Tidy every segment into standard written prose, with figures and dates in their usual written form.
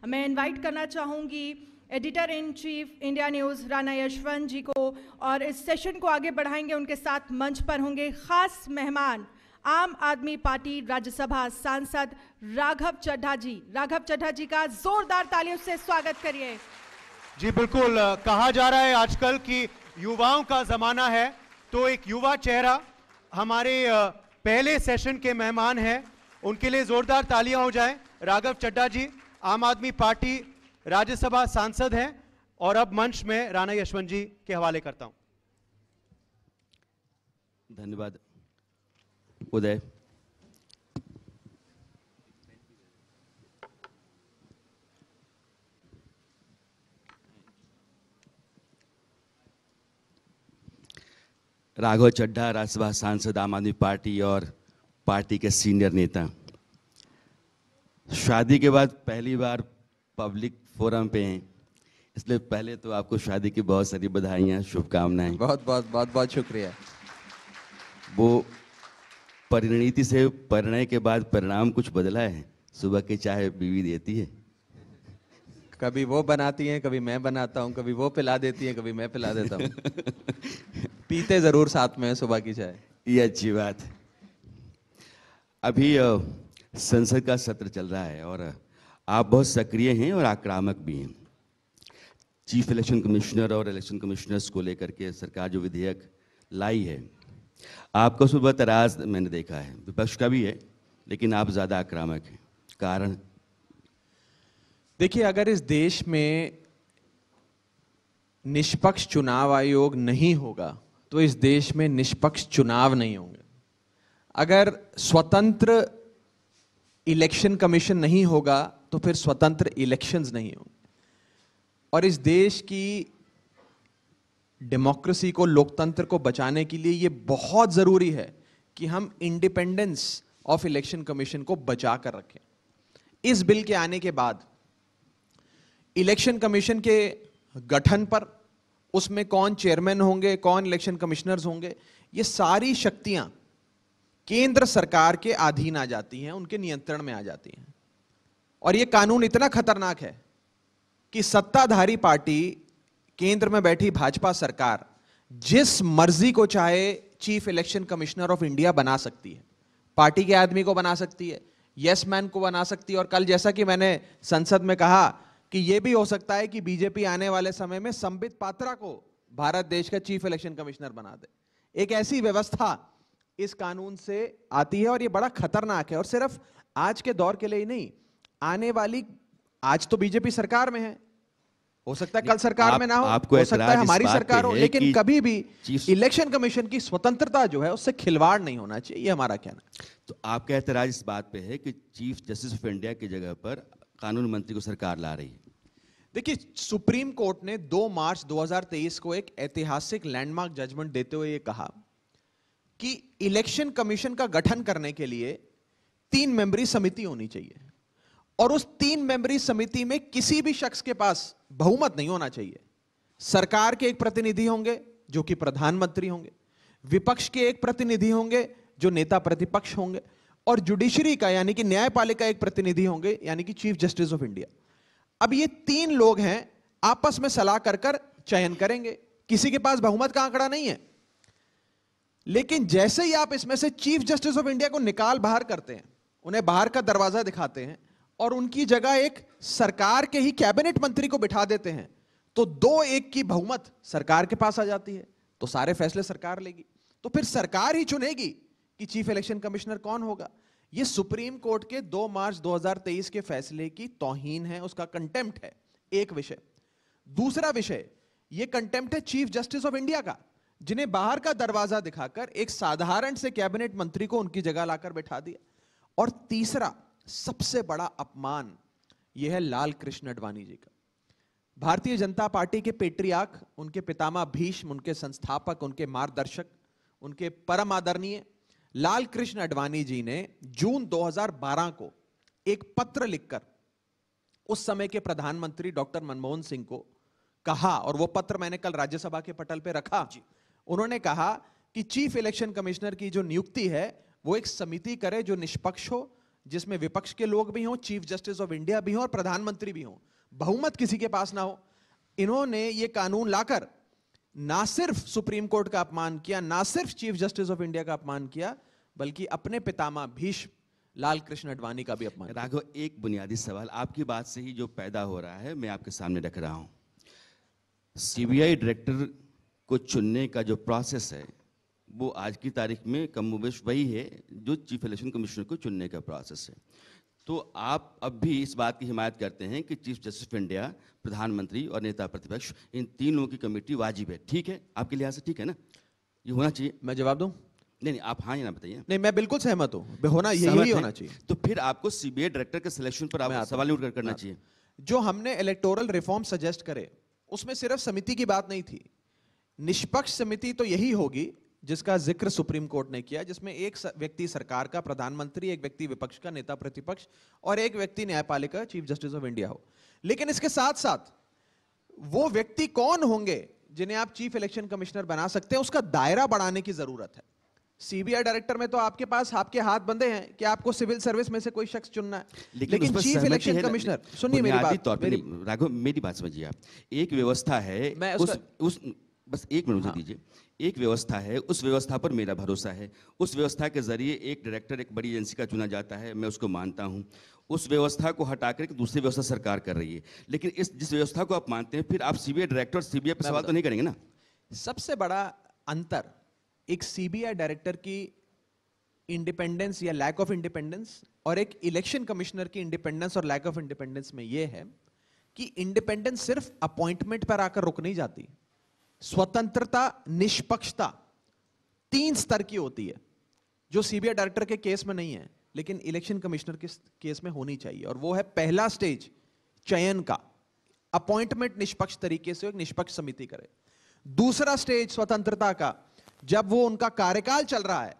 मैं इनवाइट करना चाहूँगी editor in chief India news Rana Yashwant ji को, और इस सेशन को आगे बढ़ाएंगे। उनके साथ मंच पर होंगे खास मेहमान आम आदमी पार्टी राज्यसभा सांसद राघव चड्ढा जी। राघव चड्ढा जी का जोरदार तालियों से स्वागत करिए। जी बिल्कुल, कहा जा रहा है आजकल कि युवाओं का जमाना है, तो एक युवा चेहरा हमारे पहले सेशन के मेहमान हैं, उनके लिए जोरदार तालियां हो जाएं। राघव चड्ढा जी आम आदमी पार्टी राज्यसभा सांसद हैं, और अब मंच में राणा यशवंत जी के हवाले करता हूं। धन्यवाद उदय। राघव चड्ढा राज्यसभा सांसद आम आदमी पार्टी और पार्टी के सीनियर नेता, शादी के बाद पहली बार पब्लिक फोरम पे हैं, इसलिए पहले तो आपको शादी की बहुत सारी बधाइयाँ, शुभकामनाएं। बहुत बहुत बहुत बहुत शुक्रिया। वो परिणीति से परिणय के बाद परिणाम कुछ बदला है। सुबह की चाय बीवी देती है, कभी वो बनाती हैं, कभी मैं बनाता हूँ, कभी वो पिला देती हैं, कभी मैं पिला देता हूँ। पीते जरूर साथ में सुबह की चाय। ये अच्छी बात है। अभी संसद का सत्र चल रहा है और आप बहुत सक्रिय हैं और आक्रामक भी हैं। चीफ इलेक्शन कमिश्नर और इलेक्शन कमिश्नर्स को लेकर के सरकार जो विधेयक लाई है, आपका उस पर बहुत एतराज मैंने देखा है, विपक्ष का भी है, लेकिन आप ज़्यादा आक्रामक हैं। कारण? देखिए, अगर इस देश में निष्पक्ष चुनाव आयोग नहीं होगा तो इस देश में निष्पक्ष चुनाव नहीं होंगे। अगर स्वतंत्र इलेक्शन कमीशन नहीं होगा तो फिर स्वतंत्र इलेक्शंस नहीं होंगे। और इस देश की डेमोक्रेसी को, लोकतंत्र को बचाने के लिए ये बहुत जरूरी है कि हम इंडिपेंडेंस ऑफ इलेक्शन कमीशन को बचा कर रखें। इस बिल के आने के बाद इलेक्शन कमीशन के गठन पर, उसमें कौन चेयरमैन होंगे, कौन इलेक्शन कमिश्नर्स होंगे, ये सारी शक्तियां केंद्र सरकार के अधीन आ जाती हैं, उनके नियंत्रण में आ जाती हैं। और ये कानून इतना खतरनाक है कि सत्ताधारी पार्टी, केंद्र में बैठी भाजपा सरकार, जिस मर्जी को चाहे chief election commissioner of India बना सकती है। पार्टी के आदमी को बना सकती है, यस मैन को बना सकती है। और कल जैसा कि मैंने संसद में कहा कि यह भी हो सकता है कि बीजेपी आने वाले समय में संबित पात्रा को भारत देश का चीफ इलेक्शन कमिश्नर बना दे। एक ऐसी व्यवस्था इस कानून से आती है और यह बड़ा खतरनाक है। और सिर्फ आज के दौर के लिए ही नहीं, आने वाली, आज तो बीजेपी सरकार में है, हो सकता है कल सरकार में ना हो, हो सकता है हमारी सरकार हो, लेकिन कभी भी इलेक्शन कमीशन की स्वतंत्रता जो है उससे खिलवाड़ नहीं होना चाहिए, ये हमारा कहना है। तो आपका एतराज इस बात पे है कि चीफ जस्टिस ऑफ इंडिया की जगह पर कानून मंत्री को सरकार ला रही है। देखिए, सुप्रीम कोर्ट ने 2 मार्च 2023 को एक ऐतिहासिक लैंडमार्क जजमेंट देते हुए यह कहा कि इलेक्शन कमीशन का गठन करने के लिए 3 मेंबरी समिति होनी चाहिए, और उस 3 मेंबरी समिति में किसी भी शख्स के पास बहुमत नहीं होना चाहिए। सरकार के एक प्रतिनिधि होंगे जो कि प्रधानमंत्री होंगे, विपक्ष के एक प्रतिनिधि होंगे जो नेता प्रतिपक्ष होंगे, और जुडिशरी का यानी कि न्यायपालिका एक प्रतिनिधि होंगे यानी कि चीफ जस्टिस ऑफ इंडिया। अब ये 3 लोग हैं, आपस में सलाह कर चयन करेंगे। किसी के पास बहुमत का आंकड़ा नहीं है, लेकिन जैसे ही आप इसमें से चीफ जस्टिस ऑफ इंडिया को निकाल बाहर करते हैं, उन्हें बाहर का दरवाजा दिखाते हैं और उनकी जगह एक सरकार के ही कैबिनेट मंत्री को बिठा देते हैं, तो 2-1 की बहुमत सरकार के पास आ जाती है, तो सारे फैसले सरकार लेगी। तो फिर सरकार ही चुनेगी कि चीफ इलेक्शन कमिश्नर कौन होगा। यह सुप्रीम कोर्ट के 2 मार्च 2023 के फैसले की तौहीन है, उसका कंटेम्प्ट है, एक विषय। दूसरा विषय, यह कंटेम्प्ट है चीफ जस्टिस ऑफ इंडिया का, जिन्हें बाहर का दरवाजा दिखाकर एक साधारण से कैबिनेट मंत्री को उनकी जगह लाकर बैठा दिया। और तीसरा सबसे बड़ा अपमान यह है लाल कृष्ण आडवाणी जी का। भारतीय जनता पार्टी के पेट्रियार्क, उनके पितामह भीष्म, उनके संस्थापक, उनके मार्गदर्शक, उनके परम आदरणीय लाल कृष्ण आडवाणी जी ने जून 2012 को एक पत्र लिखकर उस समय के प्रधानमंत्री डॉक्टर मनमोहन सिंह को कहा, और वो पत्र मैंने कल राज्यसभा के पटल पे रखा। उन्होंने कहा कि चीफ इलेक्शन कमिश्नर की जो नियुक्ति है वो एक समिति करे जो निष्पक्ष हो, जिसमें विपक्ष के लोग भी हों, चीफ जस्टिस ऑफ इंडिया भी हों और प्रधानमंत्री भी हों, बहुमत किसी के पास ना हो, इन्होंने ये कानून लाकर ना सिर्फ सुप्रीम कोर्ट का अपमान किया, ना सिर्फ चीफ जस्टिस ऑफ इंडिया का अपमान किया, बल्कि अपने पितामह भीष्म लाल कृष्ण आडवाणी का भी अपमान किया। राघव, एक बुनियादी सवाल आपकी बात से ही जो पैदा हो रहा है मैं आपके सामने रख रहा हूं। सीबीआई डायरेक्टर को चुनने का जो प्रोसेस है वो आज की तारीख में कमोबेश वही है जो चीफ इलेक्शन कमिश्नर को चुनने का प्रोसेस है। तो आप अब भी इस बात की हिमायत करते हैं कि चीफ जस्टिस ऑफ इंडिया, प्रधानमंत्री और नेता प्रतिपक्ष, इन तीन लोगों की कमेटी वाजिब है, ठीक है? आपके लिहाज से ठीक है ना? ये होना चाहिए। मैं जवाब दूं? नहीं, आप हाँ या ना बताइए। नहीं, मैं बिल्कुल सहमत हूं, होना यही होना चाहिए। तो फिर आपको सीबीआई डायरेक्टर के सिलेक्शन पर आप सवाल नहीं करना चाहिए। जो हमने इलेक्टोरल रिफॉर्म सजेस्ट करे उसमें सिर्फ समिति की बात नहीं थी। निष्पक्ष समिति तो यही होगी जिसका जिक्र सुप्रीम कोर्ट ने किया, जिसमें एक व्यक्ति सरकार का, प्रधानमंत्री, एक व्यक्ति विपक्ष का, नेता प्रतिपक्ष, और एक व्यक्ति न्यायपालिका, चीफ जस्टिस ऑफ इंडिया हो। लेकिन इसके साथ साथ वो व्यक्ति कौन होंगे जिन्हें आप चीफ इलेक्शन कमिश्नर बना सकते हैं, उसका दायरा बढ़ाने की जरूरत है। सीबीआई डायरेक्टर में तो आपके पास आपके हाथ बंधे हैं कि आपको सिविल सर्विस में से कोई शख्स चुनना है, लेकिन चीफ इलेक्शन कमिश्नर, सुनिए मेरी बात, राघव मेरी बात समझिए आप। एक व्यवस्था है, मैं बस एक मिनट मुझे दीजिए। एक व्यवस्था है, उस व्यवस्था पर मेरा भरोसा है। उस व्यवस्था के जरिए एक डायरेक्टर एक बड़ी एजेंसी का चुना जाता है, मैं उसको मानता हूं। उस व्यवस्था को हटाकर एक दूसरी व्यवस्था सरकार कर रही है। लेकिन जिस व्यवस्था को आप मानते हैं, फिर आप सीबीआई डायरेक्टर, सीबीआई पर सवाल तो नहीं करेंगे ना? सबसे बड़ा अंतर एक सीबीआई डायरेक्टर की इंडिपेंडेंस या लैक ऑफ इंडिपेंडेंस और एक इलेक्शन कमिश्नर की इंडिपेंडेंस और लैक ऑफ इंडिपेंडेंस में यह है कि इंडिपेंडेंस सिर्फ अपॉइंटमेंट पर आकर रुक नहीं जाती। स्वतंत्रता, निष्पक्षता 3 स्तर की होती है, जो सीबीआई डायरेक्टर के केस में नहीं है, लेकिन इलेक्शन कमिश्नर के केस में होनी चाहिए। और वो है पहला स्टेज चयन का, अपॉइंटमेंट निष्पक्ष तरीके से एक निष्पक्ष समिति करे। दूसरा स्टेज स्वतंत्रता का, जब वो उनका कार्यकाल चल रहा है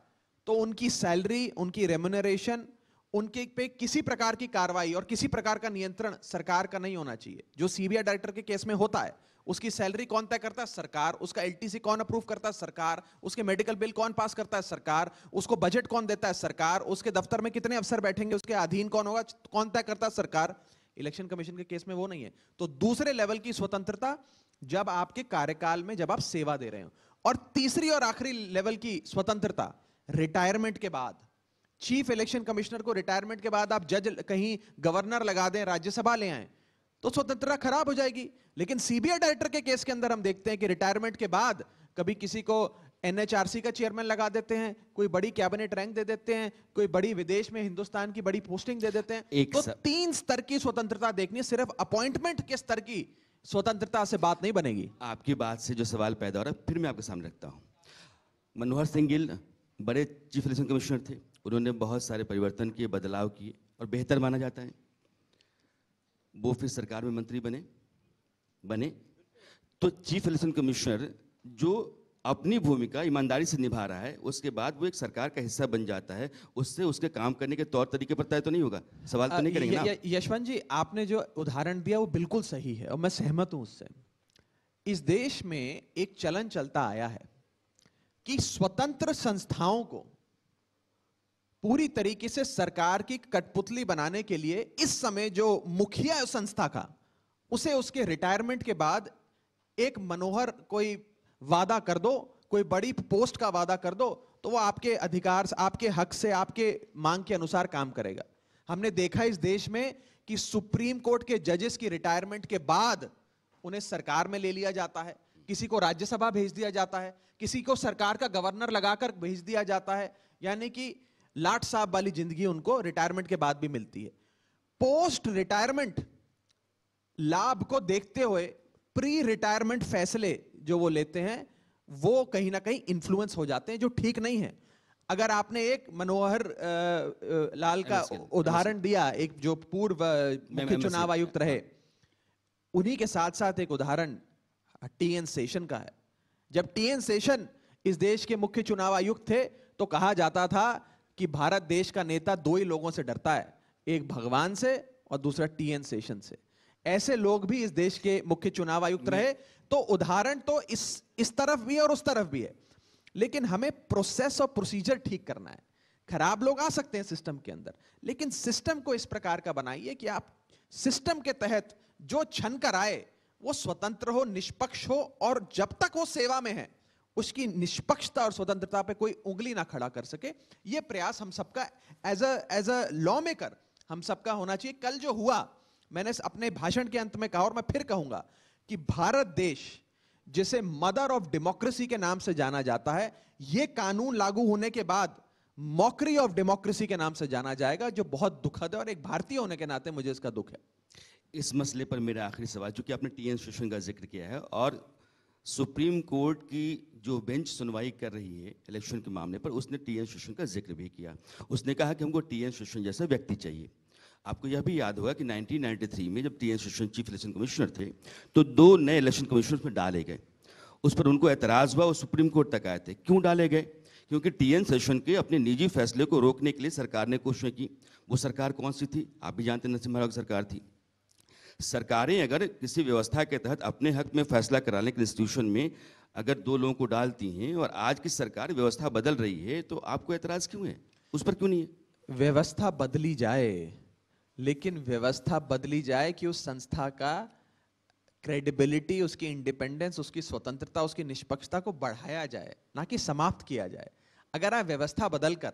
तो उनकी सैलरी, उनकी रेम्युनरेशन, उनके पे किसी प्रकार की कार्रवाई और किसी प्रकार का नियंत्रण सरकार का नहीं होना चाहिए। जो सीबीआई डायरेक्टर के केस में होता है, उसकी सैलरी कौन तय करता है? सरकार। उसका एलटीसी कौन अप्रूव करता है? सरकार। उसके मेडिकल बिल कौन पास करता है? सरकार। उसको बजट कौन देता है? सरकार। उसके दफ्तर में कितने अफसर बैठेंगे, उसके अधीन कौन होगा, कौन तय करता है? सरकार। इलेक्शन कमीशन के केस में वो नहीं है। तो दूसरे लेवल की स्वतंत्रता जब आपके कार्यकाल में, जब आप सेवा दे रहे हो। और तीसरी और आखिरी लेवल की स्वतंत्रता रिटायरमेंट के बाद। चीफ इलेक्शन कमिश्नर को रिटायरमेंट के बाद आप जज, कहीं गवर्नर लगा दें, राज्यसभा ले आए, तो स्वतंत्रता खराब हो जाएगी। लेकिन सीबीआई डायरेक्टर के केस के अंदर हम देखते हैं कि रिटायरमेंट के बाद कभी किसी को एनएचआरसी का चेयरमैन लगा देते हैं, कोई बड़ी कैबिनेट रैंक दे देते हैं, कोई बड़ी विदेश में हिंदुस्तान की बड़ी पोस्टिंग दे देते हैं। तो 3 स्तर की स्वतंत्रता देखनी, सिर्फ अपॉइंटमेंट के स्तर की स्वतंत्रता से बात नहीं बनेगी। आपकी बात से जो सवाल पैदा हो रहा है, फिर मैं आपके सामने रखता हूं। मनोहर सिंह गिल बड़े चीफ इलेक्शन कमिश्नर थे, उन्होंने बहुत सारे परिवर्तन किए, बदलाव किए और बेहतर माना जाता है। वो फिर सरकार में मंत्री बने। तो चीफ इलेक्शन कमिश्नर जो अपनी भूमिका ईमानदारी से निभा रहा है, उसके बाद वो एक सरकार का हिस्सा बन जाता है, उससे उसके काम करने के तौर तरीके पर तय तो नहीं होगा? सवाल तो नहीं करेंगे ना? यशवंत जी, आपने जो उदाहरण दिया वो बिल्कुल सही है और मैं सहमत हूं उससे। इस देश में एक चलन चलता आया है कि स्वतंत्र संस्थाओं को पूरी तरीके से सरकार की कठपुतली बनाने के लिए इस समय जो मुखिया है संस्था का, उसे उसके रिटायरमेंट के बाद एक मनोहर कोई वादा कर दो, कोई बड़ी पोस्ट का वादा कर दो, तो वो आपके अधिकार, आपके हक से, आपके मांग के अनुसार काम करेगा। हमने देखा इस देश में कि सुप्रीम कोर्ट के जजेस की रिटायरमेंट के बाद उन्हें सरकार में ले लिया जाता है, किसी को राज्यसभा भेज दिया जाता है, किसी को सरकार का गवर्नर लगाकर भेज दिया जाता है, यानी कि लाट साहब वाली जिंदगी उनको रिटायरमेंट के बाद भी मिलती है। पोस्ट रिटायरमेंट लाभ को देखते हुए प्री रिटायरमेंट फैसले जो वो लेते हैं, वो कहीं ना कहीं इन्फ्लुएंस हो जाते हैं, जो ठीक नहीं है। अगर आपने एक मनोहर लाल का उदाहरण दिया, एक जो पूर्व मुख्य चुनाव आयुक्त रहे, उन्हीं के साथ साथ एक उदाहरण टीएन शेषन का है। जब टीएन शेषन इस देश के मुख्य चुनाव आयुक्त थे तो कहा जाता था कि भारत देश का नेता 2 ही लोगों से डरता है, एक भगवान से और दूसरा टीएन शेषन से। ऐसे लोग भी इस देश के मुख्य चुनाव आयुक्त रहे। तो उदाहरण तो इस तरफ भी है और उस तरफ भी है, लेकिन हमें प्रोसेस और प्रोसीजर ठीक करना है। खराब लोग आ सकते हैं सिस्टम के अंदर, लेकिन सिस्टम को इस प्रकार का बनाइए कि आप सिस्टम के तहत जो छन कर आए वो स्वतंत्र हो, निष्पक्ष हो, और जब तक वो सेवा में है उसकी निष्पक्षता और स्वतंत्रता पे कोई उंगली ना खड़ा कर सके। ये प्रयास हम सबका एज अ लॉ मेकर हम सबका होना चाहिए। कल जो हुआ, मैंने अपने भाषण के अंत में कहा और मैं फिर कहूंगा कि भारत देश जिसे मदर ऑफ डेमोक्रेसी के नाम से जाना जाता है, यह कानून लागू होने के बाद मॉकरी ऑफ डेमोक्रेसी के नाम से जाना जाएगा, जो बहुत दुखद है और एक भारतीय होने के नाते मुझे इसका दुख है। इस मसले पर मेरा आखिरी सवाल, चूंकि आपने टीएन शेषन का जिक्र किया है और सुप्रीम कोर्ट की जो बेंच सुनवाई कर रही है इलेक्शन के मामले पर, उसने टीएन शेषन का जिक्र भी किया। उसने कहा कि हमको टीएन शेषन जैसा व्यक्ति चाहिए। आपको यह भी याद होगा कि 1993 में जब TN Seshan chief election commissioner थे तो 2 नए इलेक्शन कमिश्नर में डाले गए। उस पर उनको एतराज़ हुआ, वो सुप्रीम कोर्ट तक आए थे। क्यों डाले गए? क्योंकि टीएन शेषन के अपने निजी फैसले को रोकने के लिए सरकार ने कोशिश की। वो सरकार कौन सी थी? आप भी जानते हैं, नरसिम्हा राव की सरकार थी। सरकारें अगर किसी व्यवस्था के तहत अपने हक में फैसला कराने के इंस्टीट्यूशन में अगर 2 लोगों को डालती हैं और आज की सरकार व्यवस्था बदल रही है, तो आपको एतराज़ क्यों है? उस पर क्यों नहीं है? व्यवस्था बदली जाए, लेकिन व्यवस्था बदली जाए कि उस संस्था का क्रेडिबिलिटी, उसकी इंडिपेंडेंस, उसकी स्वतंत्रता, उसकी निष्पक्षता को बढ़ाया जाए, ना कि समाप्त किया जाए। अगर आप व्यवस्था बदलकर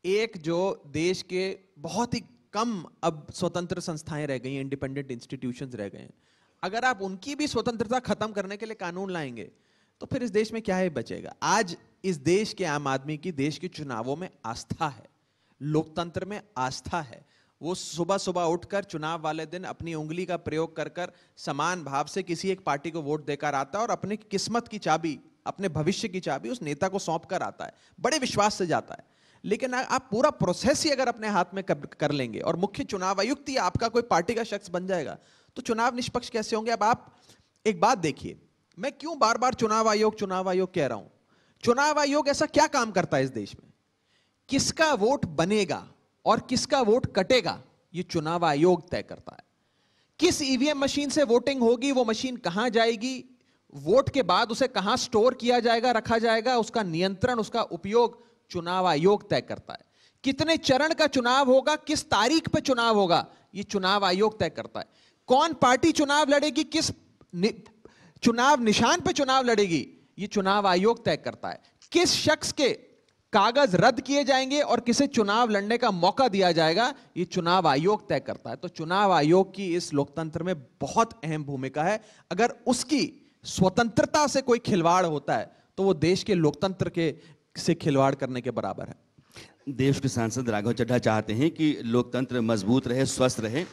एक जो देश के बहुत ही कम अब स्वतंत्र संस्थाएं रह गई हैं, इंडिपेंडेंट इंस्टीट्यूशंस रह गए हैं, अगर आप उनकी भी स्वतंत्रता खत्म करने के लिए कानून लाएंगे तो फिर इस देश में क्या ही बचेगा। आज इस देश के आम आदमी की देश के चुनावों में आस्था है, लोकतंत्र में आस्था है। वो सुबह सुबह उठकर चुनाव वाले दिन अपनी उंगली का प्रयोग कर कर समान भाव से किसी एक पार्टी को वोट देकर आता है और अपनी किस्मत की चाबी, अपने भविष्य की चाबी उस नेता को सौंप कर आता है, बड़े विश्वास से जाता है। लेकिन आप पूरा प्रोसेस ही अगर अपने हाथ में कर लेंगे और मुख्य चुनाव आयुक्त ही आपका कोई पार्टी का शख्स बन जाएगा, तो चुनाव निष्पक्ष कैसे होंगे? अब आप एक बात देखिए, मैं क्यों बार बार चुनाव आयोग कह रहा हूं। चुनाव आयोग ऐसा क्या काम करता है इस देश में? किसका वोट बनेगा और किसका वोट कटेगा, ये चुनाव आयोग तय करता है। किस ईवीएम मशीन से वोटिंग होगी, वो मशीन कहां जाएगी, वोट के बाद उसे कहां स्टोर किया जाएगा, रखा जाएगा, उसका नियंत्रण, उसका उपयोग चुनाव आयोग तय करता है। कितने चरण का चुनाव होगा, किस तारीख पे चुनाव होगा, ये चुनाव आयोग तय करता है। कौन पार्टी चुनाव लड़ेगी, किस चुनाव निशान पे चुनाव लड़ेगी, ये चुनाव आयोग तय करता है। किस शख्स के कागज रद्द किए जाएंगे और किसे चुनाव लड़ने का मौका दिया जाएगा, ये चुनाव आयोग तय करता है। तो चुनाव आयोग की इस लोकतंत्र में बहुत अहम भूमिका है। अगर उसकी स्वतंत्रता से कोई खिलवाड़ होता है तो वो देश के लोकतंत्र के से खिलवाड़ करने के बराबर है। देश के सांसद राघव चड्ढा चाहते हैं कि लोकतंत्र मजबूत रहे, स्वस्थ रहे,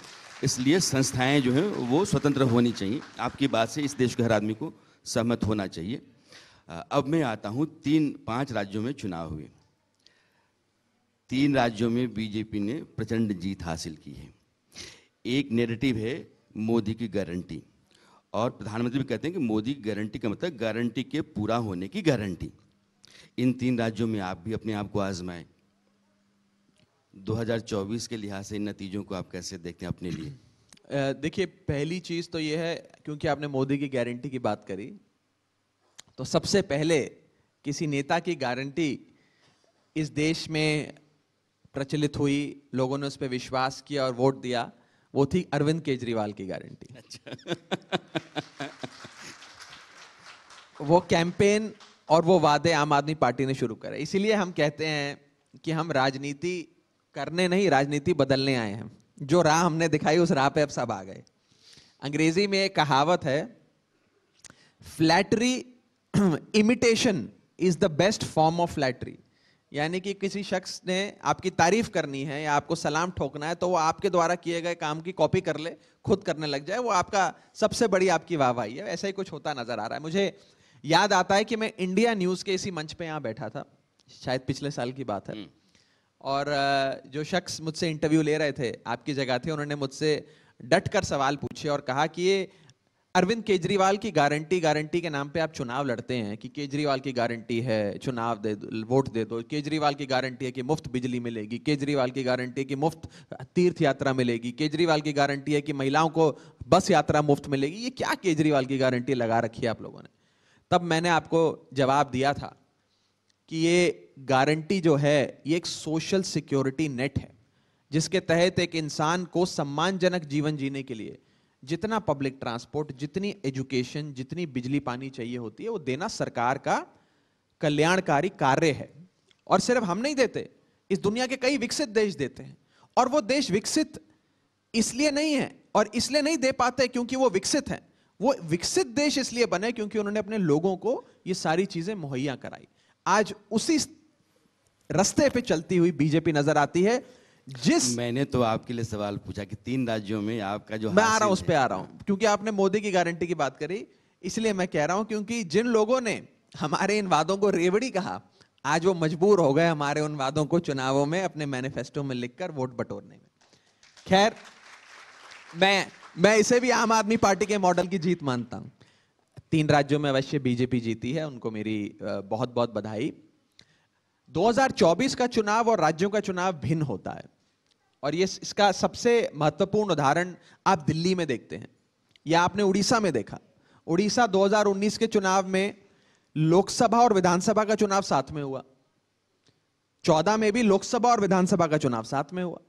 इसलिए संस्थाएं जो हैं वो स्वतंत्र होनी चाहिए। आपकी बात से इस देश के हर आदमी को सहमत होना चाहिए। अब मैं आता हूं, 5 राज्यों में चुनाव हुए। 3 राज्यों में बीजेपी ने प्रचंड जीत हासिल की है। एक नैरेटिव है मोदी की गारंटी, और प्रधानमंत्री भी कहते हैं कि मोदी की गारंटी का मतलब गारंटी के पूरा होने की गारंटी। इन 3 राज्यों में आप भी अपने आप को आजमाएं। 2024 के लिहाज से इन नतीजों को आप कैसे देखते हैं अपने लिए? देखिए, पहली चीज तो यह है, क्योंकि आपने मोदी की गारंटी की बात करी, तो सबसे पहले किसी नेता की गारंटी इस देश में प्रचलित हुई, लोगों ने उस पर विश्वास किया और वोट दिया, वो थी अरविंद केजरीवाल की गारंटी। अच्छा। वो कैंपेन और वो वादे आम आदमी पार्टी ने शुरू करे। इसीलिए हम कहते हैं कि हम राजनीति करने नहीं, राजनीति बदलने आए हैं। जो राह हमने दिखाई उस राह पे अब सब आ गए। अंग्रेजी में एक कहावत है, flattery imitation is the best form of flattery. यानी कि किसी शख्स ने आपकी तारीफ करनी है या आपको सलाम ठोकना है तो वो आपके द्वारा किए गए काम की कॉपी कर ले, खुद करने लग जाए, वो आपका सबसे बड़ी आपकी वाहवाही है। ऐसा ही कुछ होता नजर आ रहा है। मुझे याद आता है कि मैं इंडिया न्यूज के इसी मंच पे यहाँ बैठा था, शायद पिछले साल की बात है, और जो शख्स मुझसे इंटरव्यू ले रहे थे, आपकी जगह थे, उन्होंने मुझसे डट कर सवाल पूछे और कहा कि ये अरविंद केजरीवाल की गारंटी के नाम पे आप चुनाव लड़ते हैं कि केजरीवाल की गारंटी है चुनाव दे दो, वोट दे दो, केजरीवाल की गारंटी है कि मुफ्त बिजली मिलेगी, केजरीवाल की गारंटी है कि मुफ्त तीर्थ यात्रा मिलेगी, केजरीवाल की गारंटी है कि महिलाओं को बस यात्रा मुफ्त मिलेगी। ये क्या केजरीवाल की गारंटी लगा रखी है आप लोगों ने? तब मैंने आपको जवाब दिया था कि ये गारंटी जो है ये एक सोशल सिक्योरिटी नेट है, जिसके तहत एक इंसान को सम्मानजनक जीवन जीने के लिए जितना पब्लिक ट्रांसपोर्ट, जितनी एजुकेशन, जितनी बिजली पानी चाहिए होती है, वो देना सरकार का कल्याणकारी कार्य है। और सिर्फ हम नहीं देते, इस दुनिया के कई विकसित देश देते हैं। और वो देश विकसित इसलिए नहीं है और इसलिए नहीं दे पाते क्योंकि वो विकसित हैं। वो विकसित देश इसलिए बने क्योंकि उन्होंने अपने लोगों को ये सारी चीजें मुहैया कराई। आज उसी रास्ते पे चलती हुई बीजेपी नजर आती है। मैंने तो आपके लिए सवाल पूछा कि 3 राज्यों में आपका जो मैं आ रहा हूं, उस पे आ रहा हूं, क्योंकि आपने मोदी की गारंटी की बात करी, इसलिए मैं कह रहा हूं क्योंकि जिन लोगों ने हमारे इन वादों को रेवड़ी कहा, आज वो मजबूर हो गए हमारे उन वादों को चुनावों में अपने मैनिफेस्टो में लिखकर वोट बटोरने में। खैर, मैं इसे भी आम आदमी पार्टी के मॉडल की जीत मानता हूं। 3 राज्यों में अवश्य बीजेपी जीती है, उनको मेरी बहुत बहुत बधाई। 2024 का चुनाव और राज्यों का चुनाव भिन्न होता है, और ये इसका सबसे महत्वपूर्ण उदाहरण आप दिल्ली में देखते हैं या आपने उड़ीसा में देखा। उड़ीसा 2019 के चुनाव में लोकसभा और विधानसभा का चुनाव साथ में हुआ, 14 में भी लोकसभा और विधानसभा का चुनाव साथ में हुआ।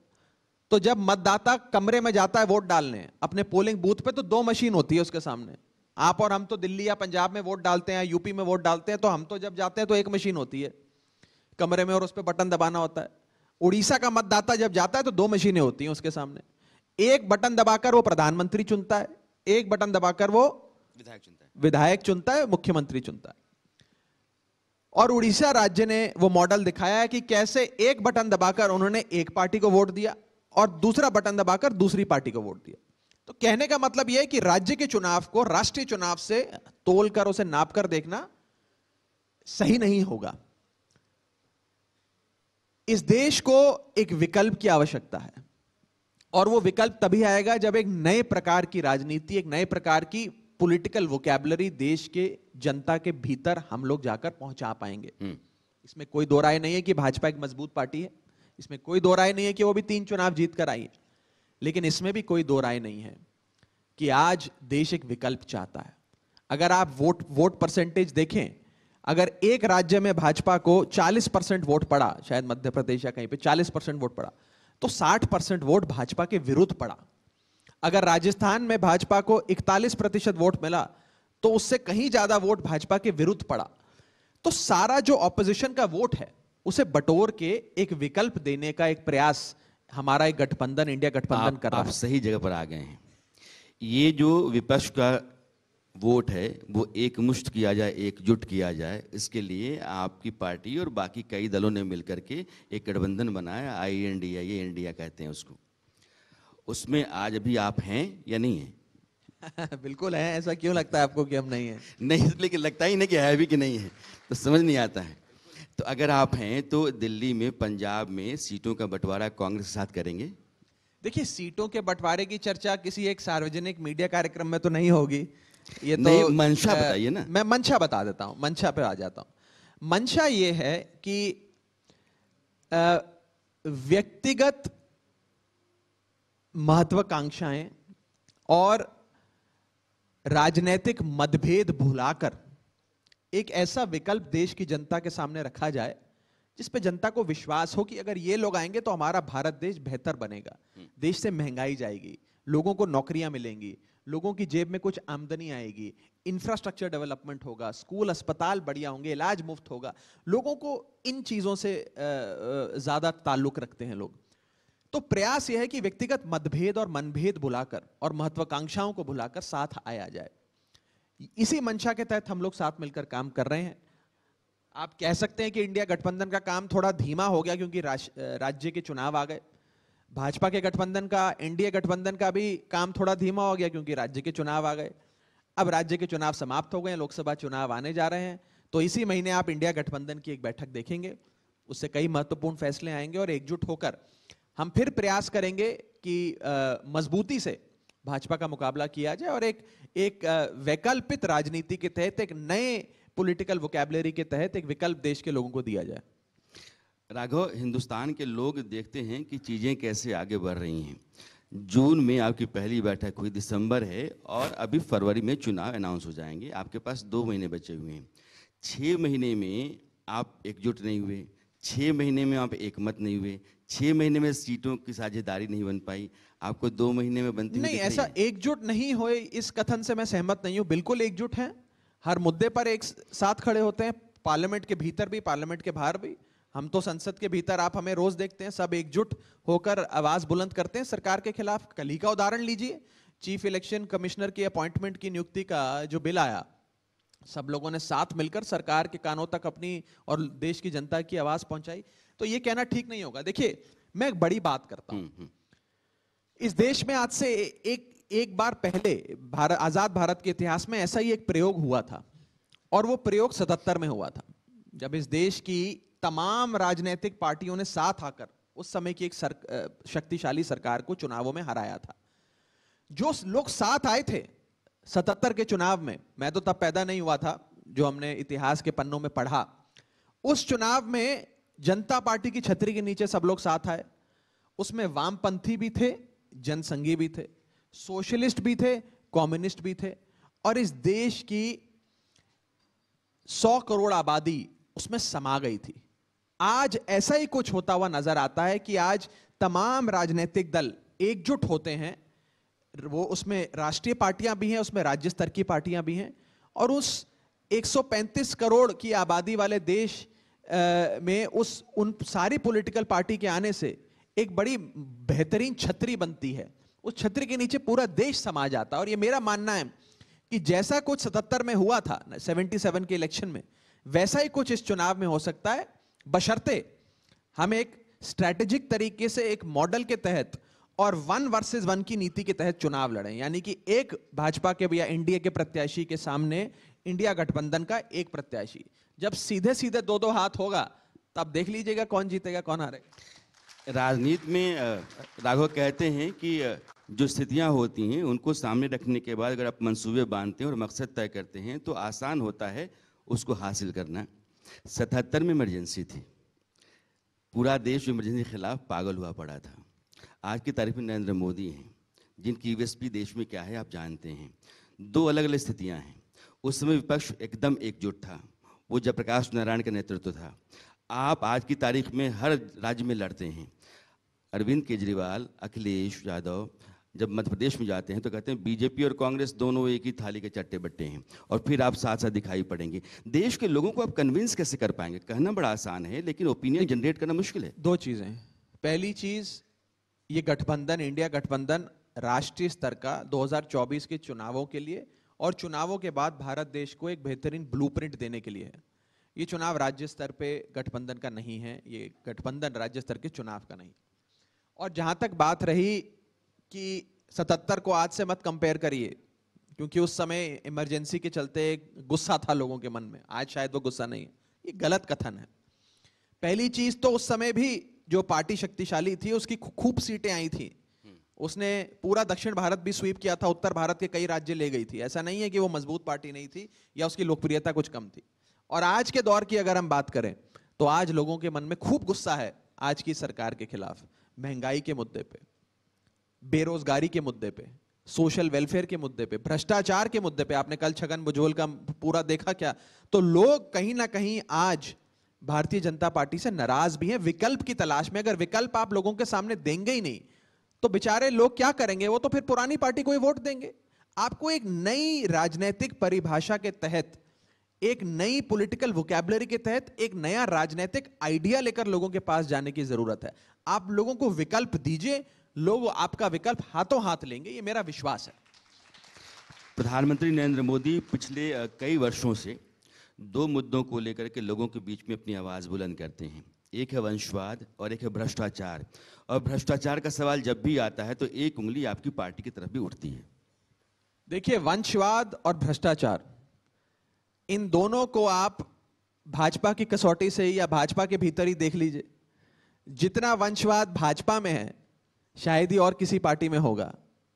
तो जब मतदाता कमरे में जाता है वोट डालने अपने पोलिंग बूथ पे, तो 2 मशीन होती है उसके सामने। आप और हम तो दिल्ली या पंजाब में वोट डालते हैं, यूपी में वोट डालते हैं, तो हम तो जब जाते हैं तो एक मशीन होती है कमरे में और उस पर बटन दबाना होता है। उड़ीसा का मतदाता जब जाता है तो 2 मशीनें होती हैं उसके सामने। एक बटन दबाकर वो प्रधानमंत्री चुनता है, एक बटन दबाकर वो विधायक चुनता है, मुख्यमंत्री चुनता है। और उड़ीसा राज्य ने वो मॉडल दिखाया है कि कैसे एक बटन दबाकर उन्होंने एक पार्टी को वोट दिया और दूसरा बटन दबाकर दूसरी पार्टी को वोट दिया। तो कहने का मतलब यह है कि राज्य के चुनाव को राष्ट्रीय चुनाव से तोलकर, उसे नापकर देखना सही नहीं होगा। इस देश को एक विकल्प की आवश्यकता है, और वो विकल्प तभी आएगा जब एक नए प्रकार की राजनीति, एक नए प्रकार की पॉलिटिकल वोकैबुलरी देश के जनता के भीतर हम लोग जाकर पहुंचा पाएंगे। इसमें कोई दो राय नहीं है कि भाजपा एक मजबूत पार्टी है, इसमें कोई दो राय नहीं है कि वो भी 3 चुनाव जीत कर आई है, लेकिन इसमें भी कोई दो राय नहीं है कि आज देश एक विकल्प चाहता है। अगर आप वोट परसेंटेज देखें, अगर एक राज्य में भाजपा को 40% वोट पड़ा, शायद मध्य प्रदेश या कहीं पे 40% वोट पड़ा, तो 60% वोट भाजपा के विरुद्ध पड़ा। अगर राजस्थान में भाजपा को 41% वोट मिला, तो उससे कहीं ज्यादा वोट भाजपा के विरुद्ध पड़ा। तो सारा जो ऑपोजिशन का वोट है उसे बटोर के एक विकल्प देने का एक प्रयास हमारा एक गठबंधन, इंडिया गठबंधन कर रहा है। आप सही जगह पर आ गए हैं। ये जो विपक्ष का वोट है वो एक मुश्त किया जाए, एकजुट किया जाए, इसके लिए आपकी पार्टी और बाकी कई दलों ने मिलकर के एक गठबंधन बनाया, INDA, ये इंडिया कहते हैं उसको। उसमें आज अभी आप हैं या नहीं हैं? बिल्कुल है। ऐसा क्यों लगता है आपको कि हम नहीं हैं? नहीं, लेकिन लगता ही नहीं कि है भी कि नहीं है, तो समझ नहीं आता है। तो अगर आप हैं तो दिल्ली में, पंजाब में सीटों का बंटवारा कांग्रेस के साथ करेंगे? देखिए, सीटों के बंटवारे की चर्चा किसी एक सार्वजनिक मीडिया कार्यक्रम में तो नहीं होगी। ये नहीं, तो मंशा बताइए ना। मैं मंशा बता देता हूं, मंशा पे आ जाता हूं। मंशा ये है कि व्यक्तिगत महत्वाकांक्षाएं और राजनीतिक मतभेद भुलाकर एक ऐसा विकल्प देश की जनता के सामने रखा जाए जिस पे जनता को विश्वास हो कि अगर ये लोग आएंगे तो हमारा भारत देश बेहतर बनेगा, देश से महंगाई जाएगी, लोगों को नौकरियां मिलेंगी, लोगों की जेब में कुछ आमदनी आएगी, इंफ्रास्ट्रक्चर डेवलपमेंट होगा, स्कूल अस्पताल बढ़िया होंगे, इलाज मुफ्त होगा। लोगों को इन चीजों से ज्यादा ताल्लुक रखते हैं लोग। तो प्रयास यह है कि व्यक्तिगत मतभेद और मनभेद भुलाकर और महत्वाकांक्षाओं को भुलाकर साथ आया जाए। इसी मंशा के तहत हम लोग साथ मिलकर काम कर रहे हैं। आप कह सकते हैं कि इंडिया गठबंधन का काम थोड़ा धीमा हो गया क्योंकि राज्य के चुनाव आ गए। भाजपा के गठबंधन का, एनडीए गठबंधन का भी काम थोड़ा धीमा हो गया क्योंकि राज्य के चुनाव आ गए। अब राज्य के चुनाव समाप्त हो गए, लोकसभा चुनाव आने जा रहे हैं, तो इसी महीने आप इंडिया गठबंधन की एक बैठक देखेंगे, उससे कई महत्वपूर्ण फैसले आएंगे और एकजुट होकर हम फिर प्रयास करेंगे कि मजबूती से भाजपा का मुकाबला किया जाए और एक वैकल्पिक राजनीति के तहत, एक नए पॉलिटिकल वोकैबुलरी के तहत एक विकल्प देश के लोगों को दिया जाए। राघव, हिंदुस्तान के लोग देखते हैं कि चीज़ें कैसे आगे बढ़ रही हैं। जून में आपकी पहली बैठक हुई, दिसंबर है और अभी फरवरी में चुनाव अनाउंस हो जाएंगे। आपके पास 2 महीने बचे हुए हैं। 6 महीने में आप एकजुट नहीं हुए, 6 महीने में आप एकमत नहीं हुए, 6 महीने में सीटों की साझेदारी नहीं बन पाई, आपको 2 महीने में बनती हुई नहीं, दिख रही ऐसा है। एकजुट नहीं हुए इस कथन से मैं सहमत नहीं हूं। बिल्कुल एकजुट हैं, हर मुद्दे पर एक साथ खड़े होते हैं, पार्लियामेंट के भीतर भी, पार्लियामेंट के बाहर भी। हम तो संसद के भीतर, आप हमें रोज देखते हैं, सब एकजुट होकर आवाज बुलंद करते हैं सरकार के खिलाफ। कल ही का उदाहरण लीजिए, चीफ इलेक्शन कमिश्नर की अपॉइंटमेंट की नियुक्ति का जो बिल आया, सब लोगों ने साथ मिलकर सरकार के कानों तक अपनी और देश की जनता की आवाज पहुंचाई। तो ये कहना ठीक नहीं होगा। देखिए, मैं एक बड़ी बात करता हूं। इस देश में आज से एक बार पहले आजाद भारत के इतिहास में ऐसा ही एक प्रयोग हुआ था, और वो प्रयोग 77 में हुआ था, जब इस देश की तमाम राजनीतिक पार्टियों ने साथ आकर उस समय की एक शक्तिशाली सरकार को चुनावों में हराया था। जो लोग साथ आए थे 77 के चुनाव में, मैं तो तब पैदा नहीं हुआ था, जो हमने इतिहास के पन्नों में पढ़ा, उस चुनाव में जनता पार्टी की छतरी के नीचे सब लोग साथ आए। उसमें वामपंथी भी थे, जनसंघी भी थे, सोशलिस्ट भी थे, कम्युनिस्ट भी थे, और इस देश की 100 करोड़ आबादी उसमें समा गई थी। आज ऐसा ही कुछ होता हुआ नजर आता है कि आज तमाम राजनीतिक दल एकजुट होते हैं। वो उसमें राष्ट्रीय पार्टियां भी हैं, उसमें राज्य स्तर की पार्टियां भी हैं, और उस 135 करोड़ की आबादी वाले देश में उन सारी पॉलिटिकल पार्टी के आने से एक बड़ी बेहतरीन छतरी बनती है। उस छतरी के नीचे पूरा देश समा जाता है। और ये मेरा मानना है कि जैसा कुछ 77 में हुआ था 77 के इलेक्शन में, वैसा ही कुछ इस चुनाव में हो सकता है, बशर्ते हम एक स्ट्रैटेजिक तरीके से एक मॉडल के तहत और 1 वर्सेस 1 की नीति के तहत चुनाव लड़ें। यानी कि एक भाजपा के या एनडीए के प्रत्याशी के सामने इंडिया गठबंधन का एक प्रत्याशी। जब सीधे सीधे 2-2 हाथ होगा, तब देख लीजिएगा कौन जीतेगा कौन हारेगा। राजनीति में राघव कहते हैं कि जो स्थितियां होती हैं उनको सामने रखने के बाद अगर आप मंसूबे बांधते हैं और मकसद तय करते हैं तो आसान होता है उसको हासिल करना। 77 में इमरजेंसी थी, पूरा देश इमरजेंसी के खिलाफ पागल हुआ पड़ा था। आज की तारीख में नरेंद्र मोदी हैं, जिनकी यूएसपी देश में क्या है आप जानते हैं। 2 अलग अलग स्थितियां हैं। उस समय विपक्ष एकदम एकजुट था, वो जयप्रकाश नारायण का नेतृत्व था। आप आज की तारीख में हर राज्य में लड़ते हैं। अरविंद केजरीवाल, अखिलेश यादव जब मध्य प्रदेश में जाते हैं तो कहते हैं बीजेपी और कांग्रेस दोनों एक ही थाली के चट्टे बट्टे हैं, और फिर आप साथ साथ दिखाई पड़ेंगे। देश के लोगों को आप कन्विंस कैसे कर पाएंगे? कहना बड़ा आसान है, लेकिन ओपिनियन जनरेट करना मुश्किल है। 2 चीजें। पहली चीज, ये गठबंधन, इंडिया गठबंधन राष्ट्रीय स्तर का 2024 के चुनावों के लिए और चुनावों के बाद भारत देश को एक बेहतरीन ब्लूप्रिंट देने के लिए है। ये चुनाव राज्य स्तर पे गठबंधन का नहीं है, ये गठबंधन राज्य स्तर के चुनाव का नहीं। और जहां तक बात रही कि 77 को आज से मत कंपेयर करिए, क्योंकि उस समय इमरजेंसी के चलते गुस्सा था लोगों के मन में, आज शायद वो गुस्सा नहीं है। ये गलत कथन है। पहली चीज तो उस समय भी जो पार्टी शक्तिशाली थी उसकी खूब सीटें आई थी, उसने पूरा दक्षिण भारत भी स्वीप किया था, उत्तर भारत के कई राज्य ले गई थी। ऐसा नहीं है कि वो मजबूत पार्टी नहीं थी या उसकी लोकप्रियता कुछ कम थी। और आज के दौर की अगर हम बात करें तो आज लोगों के मन में खूब गुस्सा है आज की सरकार के खिलाफ, महंगाई के मुद्दे पे, बेरोजगारी के मुद्दे पे, सोशल वेलफेयर के मुद्दे पे, भ्रष्टाचार के मुद्दे पे। आपने कल छगन भुजबल का पूरा देखा क्या? तो लोग कहीं ना कहीं आज भारतीय जनता पार्टी से नाराज भी हैं, विकल्प की तलाश में। अगर विकल्प आप लोगों के सामने देंगे ही नहीं तो बेचारे लोग क्या करेंगे? वो तो फिर पुरानी पार्टी को ही वोट देंगे। आपको एक नई राजनीतिक परिभाषा के तहत, एक नई पॉलिटिकल वोकैबुलरी के तहत एक नया राजनीतिक आइडिया लेकर लोगों के पास जाने की जरूरत है। आप लोगों को विकल्प दीजिए, लोग आपका विकल्प हाथों हाथ लेंगे, ये मेरा विश्वास है। प्रधानमंत्री नरेंद्र मोदी पिछले कई वर्षों से 2 मुद्दों को लेकर के लोगों के बीच में अपनी आवाज बुलंद करते हैं। एक है वंशवाद और एक है भ्रष्टाचार। और भ्रष्टाचार का सवाल जब भी आता है तो एक उंगली आपकी पार्टी की तरफ भी उठती है। देखिए, वंशवाद और भ्रष्टाचार, इन दोनों को आप भाजपा की कसौटी से या भाजपा के भीतर ही देख लीजिए। जितना वंशवाद भाजपा में है शायद ही और किसी पार्टी में होगा।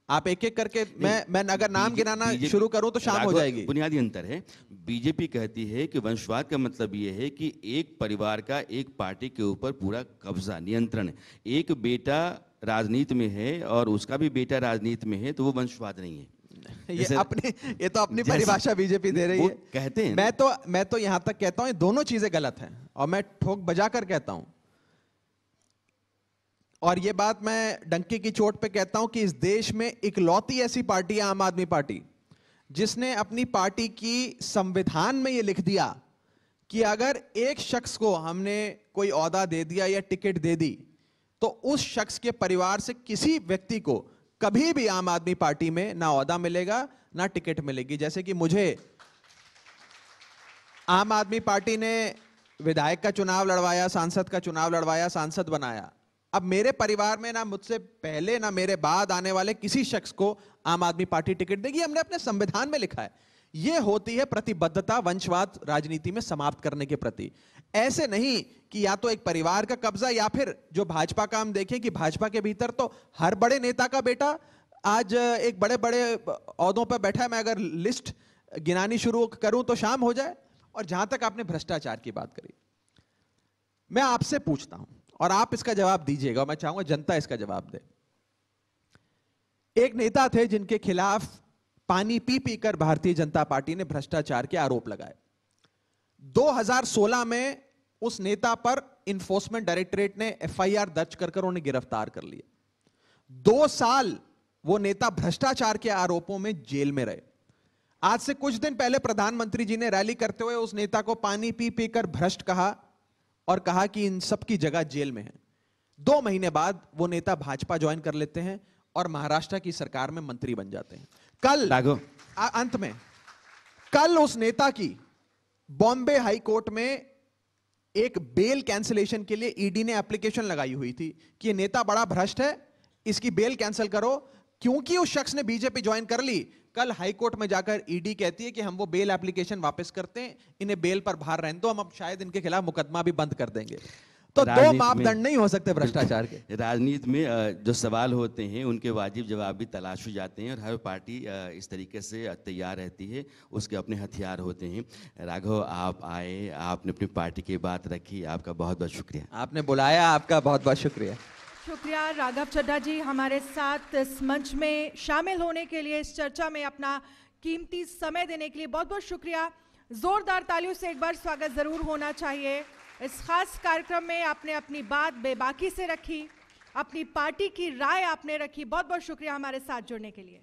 आप एक एक करके, मैं अगर नाम गिनाना शुरू करूं तो शाम हो जाएगी। बुनियादी अंतर है, बीजेपी कहती है कि वंशवाद का मतलब यह है कि एक परिवार का एक पार्टी के ऊपर पूरा कब्जा, नियंत्रण। एक बेटा राजनीति में है और उसका भी बेटा राजनीति में है तो वो वंशवाद नहीं है। ये तो अपनी परिभाषा बीजेपी दे रही है। कहते हैं मैं तो यहां तक कहता हूं ये दोनों चीजें गलत हैं, और मैं ठोक बजाकर कहता हूं, और ये बात मैं डंके की चोट पे कहता हूं कि इस देश में इकलौती ऐसी पार्टी है आम आदमी पार्टी, जिसने अपनी पार्टी की संविधान में ये लिख दिया कि अगर एक शख्स को हमने कोई ओहदा दे दिया या टिकट दे दी तो उस शख्स के परिवार से किसी व्यक्ति को कभी भी आम आदमी पार्टी में ना ओहदा मिलेगा ना टिकट मिलेगी। जैसे कि मुझे आम आदमी पार्टी ने विधायक का चुनाव लड़वाया, सांसद का चुनाव लड़वाया, सांसद बनाया। अब मेरे परिवार में ना मुझसे पहले ना मेरे बाद आने वाले किसी शख्स को आम आदमी पार्टी टिकट देगी, हमने अपने संविधान में लिखा है। यह होती है प्रतिबद्धता वंशवाद राजनीति में समाप्त करने के प्रति। ऐसे नहीं कि या तो एक परिवार का कब्जा, या फिर जो भाजपा का हम देखें कि भाजपा के भीतर तो हर बड़े नेता का बेटा आज एक बड़े बड़े ओहदों पर बैठा है। मैं अगर लिस्ट गिनानी शुरू करूं तो शाम हो जाए। और जहां तक आपने भ्रष्टाचार की बात करी, मैं आपसे पूछता हूं और आप इसका जवाब दीजिएगा, मैं चाहूंगा जनता इसका जवाब दे। एक नेता थे जिनके खिलाफ पानी पी पीकर भारतीय जनता पार्टी ने भ्रष्टाचार के आरोप लगाए। 2016 में उस नेता पर इन्फोर्समेंट डायरेक्टरेट ने एफआईआर दर्ज कर उन्हें गिरफ्तार कर लिया। 2 साल वो नेता भ्रष्टाचार के आरोपों में जेल में रहे। आज से कुछ दिन पहले प्रधानमंत्री जी ने रैली करते हुए उस नेता को पानी पी पीकर भ्रष्ट कहा और कहा कि इन सब की जगह जेल में है। 2 महीने बाद वो नेता भाजपा ज्वाइन कर लेते हैं और महाराष्ट्र की सरकार में मंत्री बन जाते हैं। कल अंत में कल उस नेता की बॉम्बे हाई कोर्ट में एक बेल कैंसिलेशन के लिए ईडी ने एप्लीकेशन लगाई हुई थी कि ये नेता बड़ा भ्रष्ट है, इसकी बेल कैंसिल करो। क्योंकि उस शख्स ने बीजेपी ज्वाइन कर ली, कल हाई कोर्ट में जाकर ईडी कहती है कि हम वो बेल एप्लीकेशन वापस करते हैं, इन्हें बेल पर बाहर रहने दो, हम अब शायद इनके खिलाफ मुकदमा भी बंद कर देंगे। तो 2 मापदंड नहीं हो सकते भ्रष्टाचार के। राजनीति में जो सवाल होते हैं उनके वाजिब जवाब भी तलाश हो जाते हैं, और हर पार्टी इस तरीके से तैयार रहती है, उसके अपने हथियार होते हैं। राघव, आप आए, आपने अपनी पार्टी की बात रखी, आपका बहुत बहुत शुक्रिया। आपने बुलाया, आपका बहुत बहुत शुक्रिया। शुक्रिया राघव चड्ढा जी, हमारे साथ इस मंच में शामिल होने के लिए, इस चर्चा में अपना कीमती समय देने के लिए बहुत बहुत शुक्रिया। जोरदार तालियों से एक बार स्वागत जरूर होना चाहिए। इस खास कार्यक्रम में आपने अपनी बात बेबाकी से रखी, अपनी पार्टी की राय आपने रखी। बहुत बहुत शुक्रिया हमारे साथ जुड़ने के लिए।